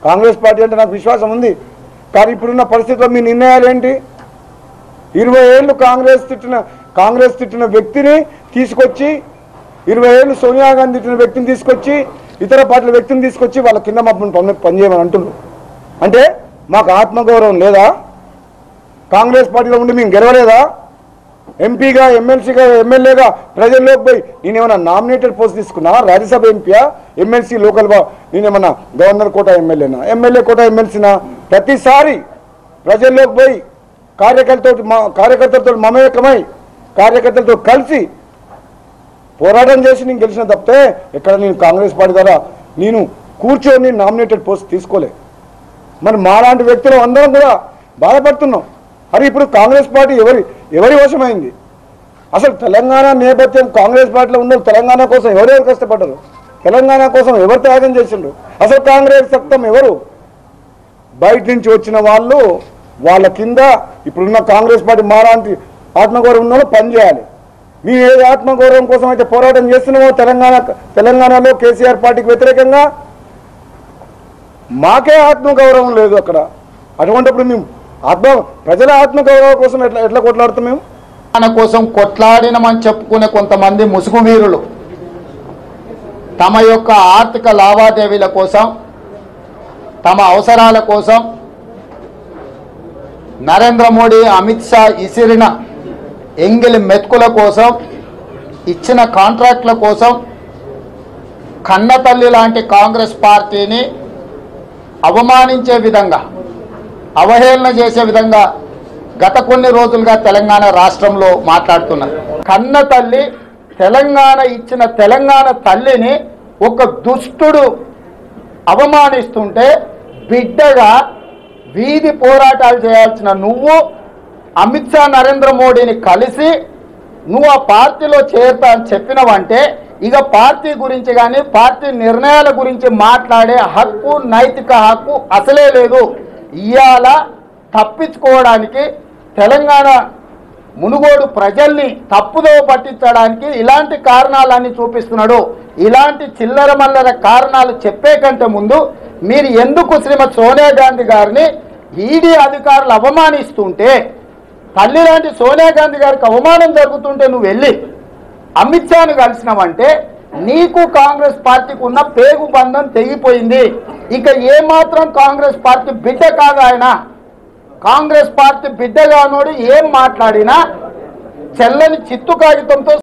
Congress party అంటే నాకు విశ్వాసం ఉంది. కానీ ఇప్పుడున్న పరిస్థితుల్లో మీ నిర్ణయాలు ఏంటి? 20 ఏళ్ళు కాంగ్రెస్ తిట్టిన వ్యక్తిని తీసుకొచ్చి, 20 ఏళ్ళు సోనియా గాంధీ తిట్టిన వ్యక్తిని తీసుకొచ్చి, ఇతర పార్టీల వ్యక్తిని తీసుకొచ్చి వాళ్ళ కింద మమ్మల్ని పనిచేయమని అంటున్నారు. అంటే మాకు ఆత్మగౌరవం లేదా? కాంగ్రెస్ పార్టీలో ఉండి మేము గెలవలేదా? ఎంపీగా, ఎమ్మెల్సీగా, ఎమ్మెల్యేగా ప్రజల్లోకి పోయి నేనేమన్నా నామినేటెడ్ పోస్ట్ తీసుకున్నా? రాజ్యసభ ఎంపీయా, ఎమ్మెల్సీ లోకల్ నేనేమన్నా గవర్నర్ కోట ఎమ్మెల్యేనా, ఎమ్మెల్యే కోట ఎమ్మెల్సీనా? ప్రతిసారి ప్రజల్లోకి పోయి కార్యకర్తలతో మమేకమై కార్యకర్తలతో కలిసి పోరాటం చేసి నేను గెలిచిన తప్పితే ఎక్కడ నేను కాంగ్రెస్ పార్టీ ద్వారా నేను కూర్చొని నామినేటెడ్ పోస్ట్ తీసుకోలే. మరి మాలాంటి వ్యక్తులు అందరం కూడా బాధపడుతున్నాం. మరి ఇప్పుడు కాంగ్రెస్ పార్టీ ఎవరి వశమైంది? అసలు తెలంగాణ నేపథ్యం కాంగ్రెస్ పార్టీలో ఉన్న తెలంగాణ కోసం ఎవరెవరు కష్టపడ్డారు? తెలంగాణ కోసం ఎవరు త్యాగం చేసిండ్రు? అసలు కాంగ్రెస్ సత్తం ఎవరు? బయట నుంచి వచ్చిన వాళ్ళు వాళ్ళ కింద ఇప్పుడున్న కాంగ్రెస్ పార్టీ మాలాంటి ఆత్మగౌరవం ఉన్న పనిచేయాలి. మేము ఏది ఆత్మగౌరవం కోసం అయితే పోరాటం చేస్తున్నామో తెలంగాణలో కేసీఆర్ పార్టీకి వ్యతిరేకంగా మాకే ఆత్మగౌరవం లేదు అక్కడ. అటువంటిప్పుడు మేము ప్రజల ఆత్మగౌరవం కోసం ఎట్లా కొట్లాడుతాం? మేము మన కోసం కొట్లాడినమని చెప్పుకునే కొంతమంది ముసుగు వీరులు తమ యొక్క ఆర్థిక లావాదేవీల కోసం, తమ అవసరాల కోసం నరేంద్ర మోడీ, అమిత్ షా ఇసిరిన ఎంగిలి మెతుకుల కోసం, ఇచ్చిన కాంట్రాక్టుల కోసం కన్నతల్లి లాంటి కాంగ్రెస్ పార్టీని అవమానించే విధంగా, అవహేళన చేసే విధంగా గత కొన్ని రోజులుగా తెలంగాణ రాష్ట్రంలో మాట్లాడుతున్నారు. కన్న తల్లి, తెలంగాణ ఇచ్చిన తెలంగాణ తల్లిని ఒక దుష్టుడు అవమానిస్తుంటే బిడ్డగా వీధి పోరాటాలు చేయాల్సిన నువ్వు అమిత్ షా, నరేంద్ర మోడీని కలిసి నువ్వు ఆ పార్టీలో చేరుతా అని చెప్పినవంటే ఇక పార్టీ గురించి కానీ పార్టీ నిర్ణయాల గురించి మాట్లాడే హక్కు, నైతిక హక్కు అసలే లేదు. ఇవాళ తప్పించుకోవడానికి, తెలంగాణ మునుగోడు ప్రజల్ని తప్పుదోవ పట్టించడానికి ఇలాంటి కారణాలన్నీ చూపిస్తున్నాడు. ఇలాంటి చిల్లర మల్లర కారణాలు చెప్పే కంటే ముందు మీరు ఎందుకు శ్రీమతి సోనియా గాంధీ గారిని ఈడీ అధికారులు అవమానిస్తుంటే, తల్లి లాంటి సోనియా గాంధీ గారికి అవమానం జరుగుతుంటే నువ్వు వెళ్ళి అమిత్ షాను కలిసినావంటే నీకు కాంగ్రెస్ పార్టీకి ఉన్న పేగు బంధం తెగిపోయింది. ఇక ఏమాత్రం కాంగ్రెస్ పార్టీ బిడ్డ కాదు ఆయన. కాంగ్రెస్ పార్టీ బిడ్డగానోడు ఏం మాట్లాడినా చెల్లని చిత్తు కాగితంతో